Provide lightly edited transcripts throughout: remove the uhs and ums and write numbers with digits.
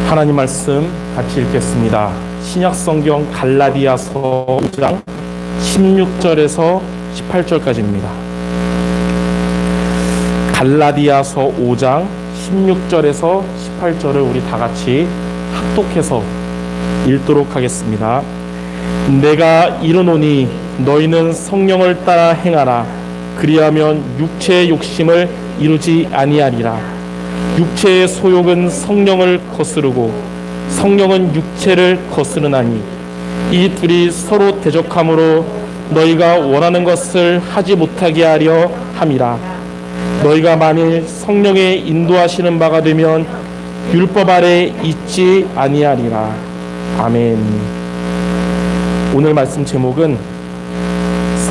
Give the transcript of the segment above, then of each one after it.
하나님 말씀 같이 읽겠습니다. 신약성경 갈라디아서 5장 16절에서 18절까지입니다. 갈라디아서 5장 16절에서 18절을 우리 다 같이 합독해서 읽도록 하겠습니다. 내가 이르노니 너희는 성령을 따라 행하라. 그리하면 육체의 욕심을 이루지 아니하리라. 육체의 소욕은 성령을 거스르고 성령은 육체를 거스르나니 이 둘이 서로 대적함으로 너희가 원하는 것을 하지 못하게 하려 함이라. 너희가 만일 성령의 인도하시는 바가 되면 율법 아래 있지 아니하리라. 아멘. 오늘 말씀 제목은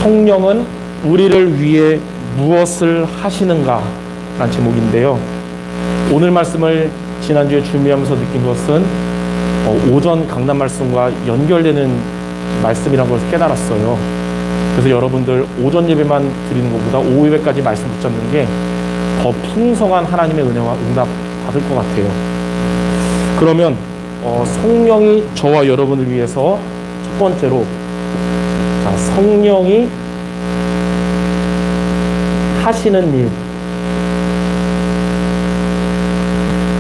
성령은 우리를 위해 무엇을 하시는가 라는 제목인데요. 오늘 말씀을 지난주에 준비하면서 느낀 것은 오전 강단 말씀과 연결되는 말씀이라는 걸 깨달았어요. 그래서 여러분들 오전 예배만 드리는 것보다 오후 예배까지 말씀 붙잡는 게 더 풍성한 하나님의 은혜와 응답 받을 것 같아요. 그러면 성령이 저와 여러분을 위해서 첫 번째로 성령이 하시는 일,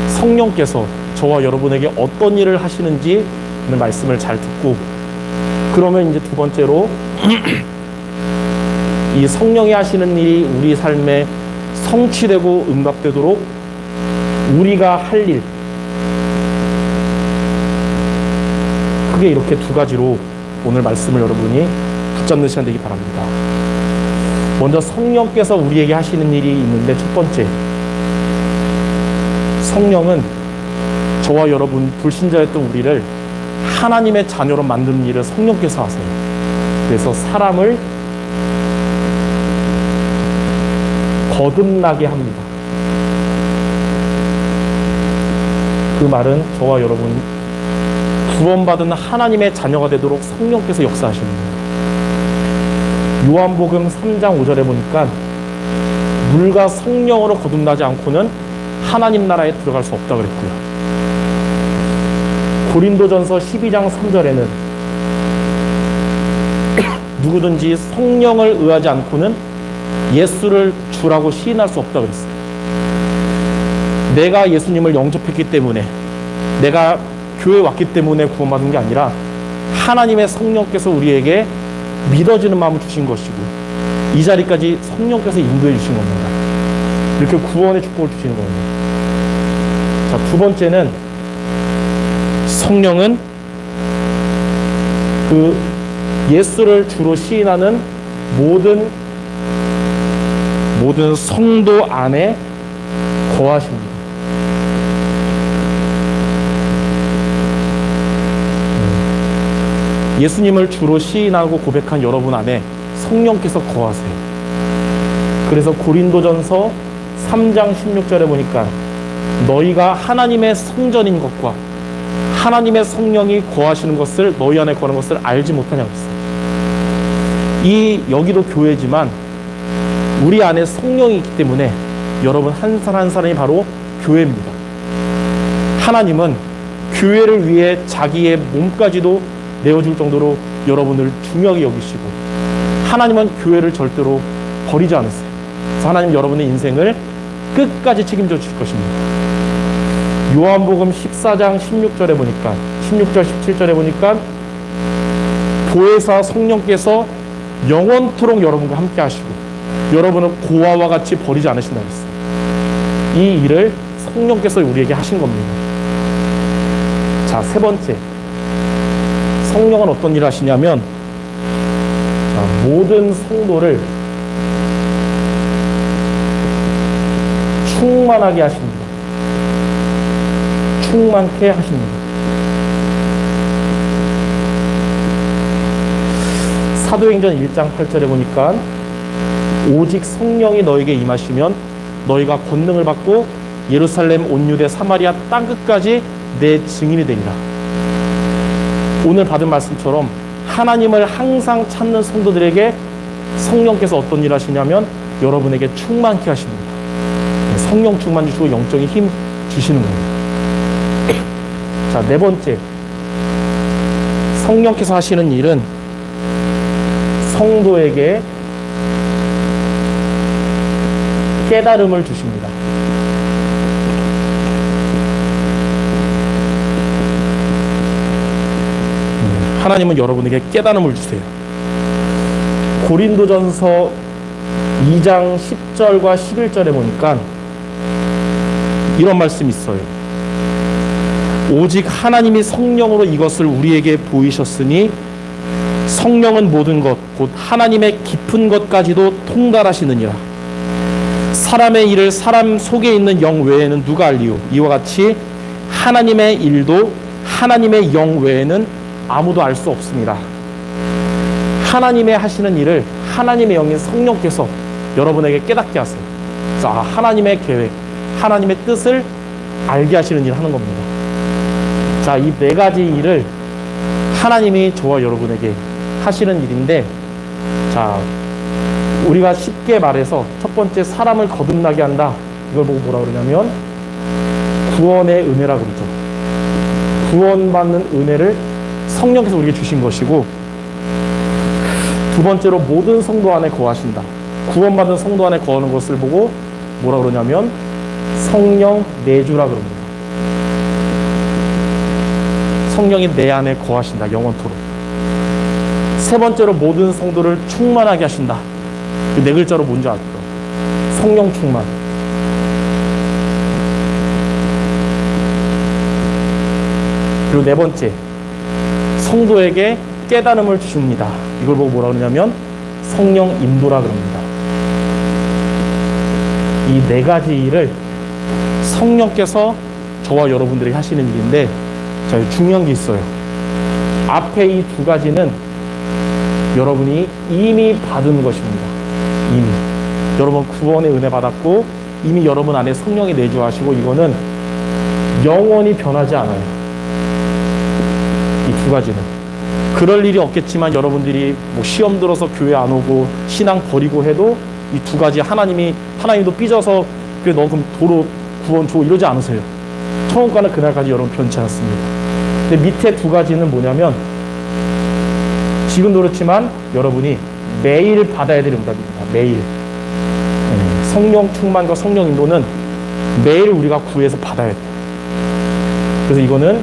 성령께서 저와 여러분에게 어떤 일을 하시는지 오늘 말씀을 잘 듣고, 그러면 이제 두 번째로 이 성령이 하시는 일이 우리 삶에 성취되고 응답되도록 우리가 할 일, 크게 이렇게 두 가지로 오늘 말씀을 여러분이 붙잡는 시간 되기 바랍니다. 먼저 성령께서 우리에게 하시는 일이 있는데, 첫 번째, 성령은 저와 여러분 불신자였던 우리를 하나님의 자녀로 만드는 일을 성령께서 하세요. 그래서 사람을 거듭나게 합니다. 그 말은 저와 여러분 구원받은 하나님의 자녀가 되도록 성령께서 역사하십니다. 요한복음 3장 5절에 보니까 물과 성령으로 거듭나지 않고는 하나님 나라에 들어갈 수 없다고 그랬고요. 고린도전서 12장 3절에는 누구든지 성령을 의하지 않고는 예수를 주라고 시인할 수 없다고 그랬어요. 내가 예수님을 영접했기 때문에, 내가 교회에 왔기 때문에 구원받은 게 아니라 하나님의 성령께서 우리에게 믿어지는 마음을 주신 것이고, 이 자리까지 성령께서 인도해 주신 겁니다. 이렇게 구원의 축복을 주시는 겁니다. 자, 두 번째는 성령은 그 예수를 주로 시인하는 모든 성도 안에 거하십니다. 예수님을 주로 시인하고 고백한 여러분 안에 성령께서 거하세요. 그래서 고린도전서 3장 16절에 보니까 너희가 하나님의 성전인 것과 하나님의 성령이 거하시는 것을, 너희 안에 거하는 것을 알지 못하냐고 했어요. 여기도 교회지만 우리 안에 성령이 있기 때문에 여러분 한 사람 한 사람이 바로 교회입니다. 하나님은 교회를 위해 자기의 몸까지도 내어줄 정도로 여러분을 중요하게 여기시고, 하나님은 교회를 절대로 버리지 않으세요. 그래서 하나님 여러분의 인생을 끝까지 책임져 주실 것입니다. 요한복음 14장 16절에 보니까, 16절 17절에 보니까 보혜사 성령께서 영원토록 여러분과 함께 하시고 여러분을 고아와 같이 버리지 않으신다고 했어요. 이 일을 성령께서 우리에게 하신 겁니다. 자, 세 번째, 성령은 어떤 일을 하시냐면, 모든 성도를 충만하게 하십니다. 충만케 하십니다. 사도행전 1장 8절에 보니까 오직 성령이 너에게 임하시면 너희가 권능을 받고 예루살렘 온 유대 사마리아 땅끝까지 내 증인이 되리라. 오늘 받은 말씀처럼 하나님을 항상 찾는 성도들에게 성령께서 어떤 일을 하시냐면 여러분에게 충만케 하십니다. 성령 충만 주시고 영적인 힘 주시는 겁니다. 자, 네 번째. 성령께서 하시는 일은 성도에게 깨달음을 주십니다. 하나님은 여러분에게 깨달음을 주세요. 고린도전서 2장 10절과 11절에 보니까 이런 말씀이 있어요. 오직 하나님이 성령으로 이것을 우리에게 보이셨으니 성령은 모든 것 곧 하나님의 깊은 것까지도 통달하시느니라. 사람의 일을 사람 속에 있는 영 외에는 누가 알리요? 이와 같이 하나님의 일도 하나님의 영 외에는 아무도 알 수 없습니다. 하나님의 하시는 일을 하나님의 영인 성령께서 여러분에게 깨닫게 하세요. 자, 하나님의 계획, 하나님의 뜻을 알게 하시는 일을 하는 겁니다. 자, 이 네 가지 일을 하나님이 저와 여러분에게 하시는 일인데, 자, 우리가 쉽게 말해서 첫 번째 사람을 거듭나게 한다. 이걸 보고 뭐라 그러냐면 구원의 은혜라고 그러죠. 구원받는 은혜를 성령께서 우리에게 주신 것이고, 두 번째로 모든 성도 안에 거하신다. 구원받은 성도 안에 거하는 것을 보고 뭐라 그러냐면 성령 내주라 그럽니다. 성령이 내 안에 거하신다. 영원토록. 세 번째로 모든 성도를 충만하게 하신다. 네 글자로 뭔지 알죠? 성령 충만. 그리고 네 번째, 성도에게 깨달음을 주십니다. 이걸 보고 뭐라 그러냐면 성령 인도라 그럽니다. 이 네 가지 일을 성령께서 저와 여러분들에게 하시는 일인데, 자, 중요한 게 있어요. 앞에 이 두 가지는 여러분이 이미 받은 것입니다. 이미. 여러분 구원의 은혜 받았고 이미 여러분 안에 성령이 내주하시고, 이거는 영원히 변하지 않아요. 이 두 가지는. 그럴 일이 없겠지만 여러분들이 뭐 시험 들어서 교회 안 오고 신앙 버리고 해도 이 두 가지 하나님도 삐져서 그래 너 그럼 도로 구원 줘 이러지 않으세요. 처음과는 그날까지 여러분 변치 않습니다. 근데 밑에 두 가지는 뭐냐면 지금도 그렇지만 여러분이 매일 받아야 될 응답입니다. 매일. 성령 충만과 성령 인도는 매일 우리가 구해서 받아야 돼요. 그래서 이거는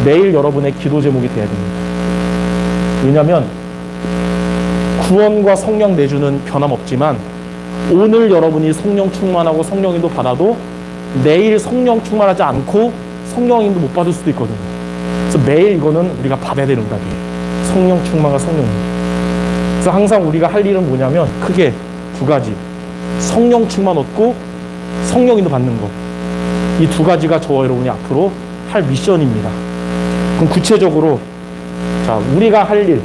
매일 여러분의 기도 제목이 돼야 됩니다. 왜냐하면 구원과 성령 내주는 변함없지만 오늘 여러분이 성령 충만하고 성령 인도 받아도 내일 성령 충만하지 않고 성령 인도 못 받을 수도 있거든요. 그래서 매일 이거는 우리가 받아야 되는 응답이에요. 성령 충만과 성령 인도. 그래서 항상 우리가 할 일은 뭐냐면 크게 두 가지. 성령 충만 얻고 성령 인도 받는 것. 이 두 가지가 저와 여러분이 앞으로 할 미션입니다. 그럼 구체적으로 자, 우리가 할 일,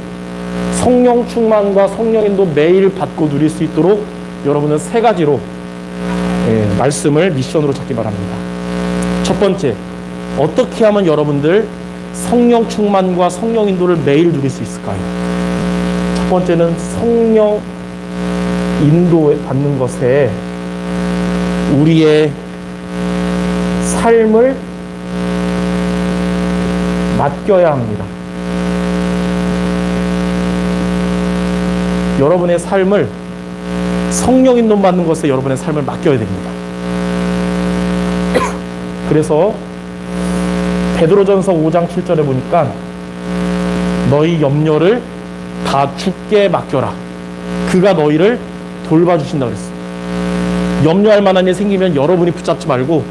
성령 충만과 성령 인도 매일 받고 누릴 수 있도록 여러분은 세 가지로 말씀을 미션으로 잡기 바랍니다. 첫 번째, 어떻게 하면 여러분들 성령 충만과 성령 인도를 매일 누릴 수 있을까요? 첫 번째는 성령 인도 받는 것에 우리의 삶을 맡겨야 합니다. 여러분의 삶을 성령 인도 받는 것에 여러분의 삶을 맡겨야 됩니다. 그래서 베드로전서 5장 7절에 보니까 너희 염려를 다 주께 맡겨라. 그가 너희를 돌봐주신다 그랬어요. 염려할 만한 일이 생기면 여러분이 붙잡지 말고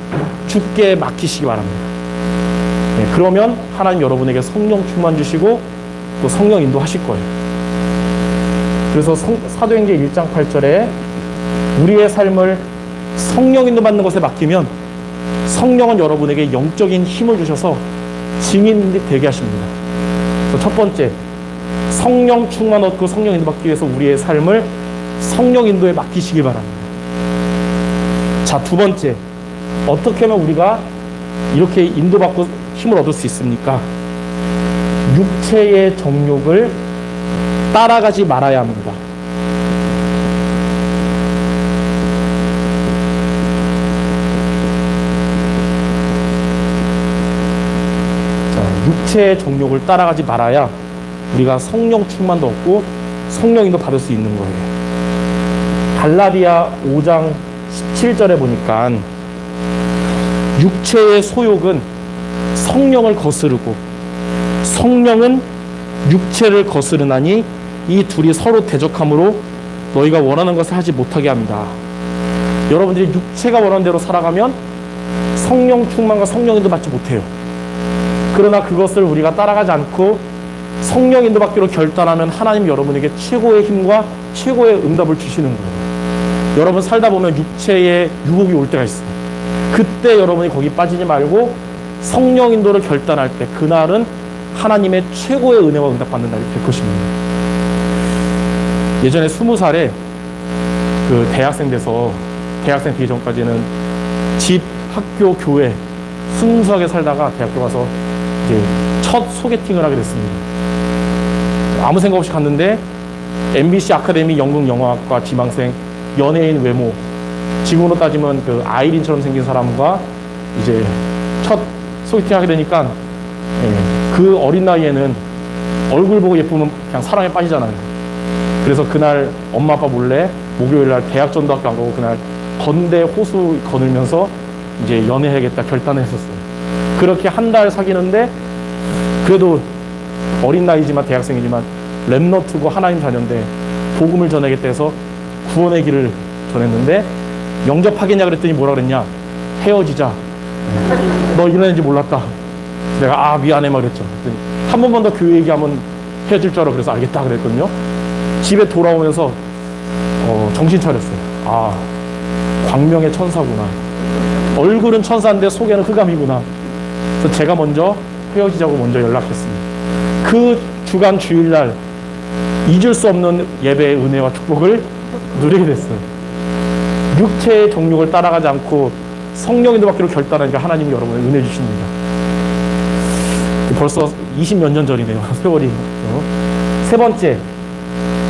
주께 맡기시기 바랍니다. 그러면 하나님 여러분에게 성령 충만 주시고 또 성령 인도하실 거예요. 그래서 사도행전 1장 8절에 우리의 삶을 성령 인도 받는 것에 맡기면 성령은 여러분에게 영적인 힘을 주셔서 증인이 되게 하십니다. 그래서 첫 번째, 성령 충만 얻고 성령 인도 받기 위해서 우리의 삶을 성령 인도에 맡기시기 바랍니다. 자, 두 번째, 어떻게 하면 우리가 이렇게 인도받고 힘을 얻을 수 있습니까? 육체의 정욕을 따라가지 말아야 합니다. 육체의 정욕을 따라가지 말아야 우리가 성령 충만도 얻고 성령인도 받을 수 있는 거예요. 갈라디아 5장 17절에 보니까 육체의 소욕은 성령을 거스르고 성령은 육체를 거스르나니 이 둘이 서로 대적함으로 너희가 원하는 것을 하지 못하게 합니다. 여러분들이 육체가 원하는 대로 살아가면 성령 충만과 성령인도 받지 못해요. 그러나 그것을 우리가 따라가지 않고 성령 인도받기로 결단하면 하나님 여러분에게 최고의 힘과 최고의 응답을 주시는 거예요. 여러분 살다 보면 육체의 유혹이 올 때가 있어요. 그때 여러분이 거기 빠지지 말고 성령 인도를 결단할 때 그날은 하나님의 최고의 은혜와 응답받는 날이 될 것입니다. 예전에 20살에 그 대학생 돼서 대학생 되기 전까지는 집, 학교, 교회 순수하게 살다가 대학교 가서 이제 첫 소개팅을 하게 됐습니다. 아무 생각 없이 갔는데 MBC 아카데미 연극영화학과 지망생 연예인 외모, 지금으로 따지면 그 아이린처럼 생긴 사람과 이제 첫 소개팅 하게 되니까 그 어린 나이에는 얼굴 보고 예쁘면 그냥 사랑에 빠지잖아요. 그래서 그날 엄마 아빠 몰래 목요일날 대학 전도학교 안 가고 그날 건대 호수 거닐면서 이제 연애해야겠다 결단을 했었어요. 그렇게 한 달 사귀는데 그래도 어린 나이지만 대학생이지만 렘너트고 하나님 자녀인데 복음을 전하겠다 해서 구원의 길을 전했는데 영접하겠냐 그랬더니 뭐라 그랬냐, 헤어지자. 너 이런 애인지 몰랐다. 내가 미안해 막 그랬죠. 한 번만 더 교회 얘기하면 헤어질 줄 알아. 그래서 알겠다 그랬거든요. 집에 돌아오면서 정신 차렸어요. 광명의 천사구나. 얼굴은 천사인데 속에는 흑암이구나. 그래서 제가 먼저 헤어지자고 먼저 연락했습니다. 그 주간 주일날 잊을 수 없는 예배의 은혜와 축복을 누리게 됐어요. 육체의 정욕을 따라가지 않고 성령인도 받기로 결단하니까 하나님이 여러분을 은혜 주십니다. 벌써 20몇 년 전이네요. 세월이. 세 번째,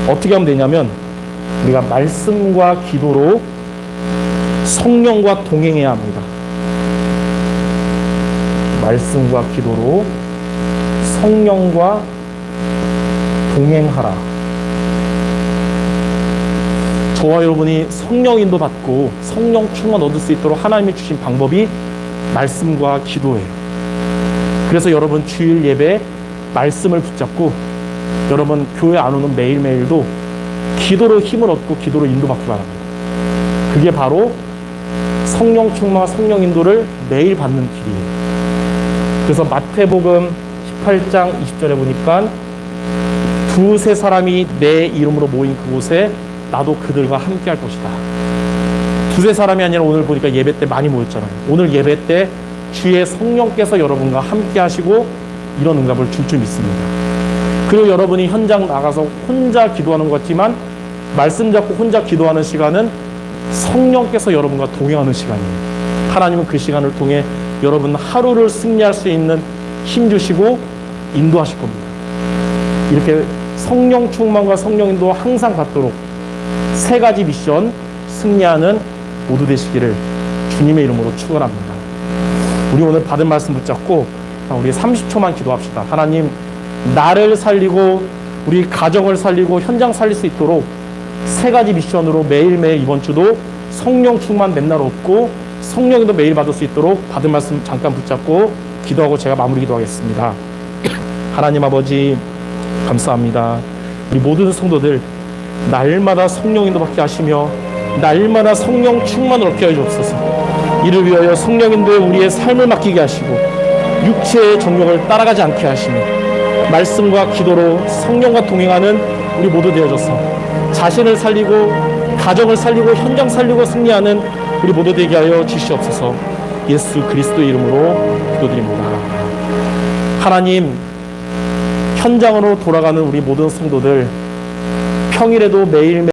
어떻게 하면 되냐면 우리가 말씀과 기도로 성령과 동행해야 합니다. 말씀과 기도로 성령과 동행하라. 저와 여러분이 성령 인도 받고 성령 충만 얻을 수 있도록 하나님이 주신 방법이 말씀과 기도예요. 그래서 여러분 주일 예배 말씀을 붙잡고 여러분 교회 안 오는 매일매일도 기도로 힘을 얻고 기도로 인도받기 바랍니다. 그게 바로 성령 충만과 성령 인도를 매일 받는 길이에요. 그래서 마태복음 18장 20절에 보니까 두세 사람이 내 이름으로 모인 그곳에 나도 그들과 함께 할 것이다. 두세 사람이 아니라 오늘 보니까 예배 때 많이 모였잖아요. 오늘 예배 때 주의 성령께서 여러분과 함께 하시고 이런 응답을 줄 줄 믿습니다. 그리고 여러분이 현장 나가서 혼자 기도하는 것 같지만 말씀 잡고 혼자 기도하는 시간은 성령께서 여러분과 동행하는 시간이에요. 하나님은 그 시간을 통해 여러분 하루를 승리할 수 있는 힘 주시고 인도하실 겁니다. 이렇게 성령 충만과 성령 인도 항상 받도록 세 가지 미션 승리하는 모두 되시기를 주님의 이름으로 축원합니다. 우리 오늘 받은 말씀 붙잡고 우리 30초만 기도합시다. 하나님, 나를 살리고 우리 가정을 살리고 현장 살릴 수 있도록 세 가지 미션으로 매일매일 이번 주도 성령 충만 맨날 얻고 성령도 매일 받을 수 있도록 받은 말씀 잠깐 붙잡고 기도하고 제가 마무리 기도하겠습니다. 하나님 아버지 감사합니다. 우리 모든 성도들 날마다 성령 인도받게 하시며 날마다 성령 충만을 얻게 하여 주옵소서. 이를 위하여 성령 인도에 우리의 삶을 맡기게 하시고 육체의 정욕을 따라가지 않게 하시며 말씀과 기도로 성령과 동행하는 우리 모두 되어져서 자신을 살리고 가정을 살리고 현장 살리고 승리하는 우리 모두 되게 하여 주시옵소서. 예수 그리스도의 이름으로 기도드립니다. 하나님, 현장으로 돌아가는 우리 모든 성도들 평일에도 매일매일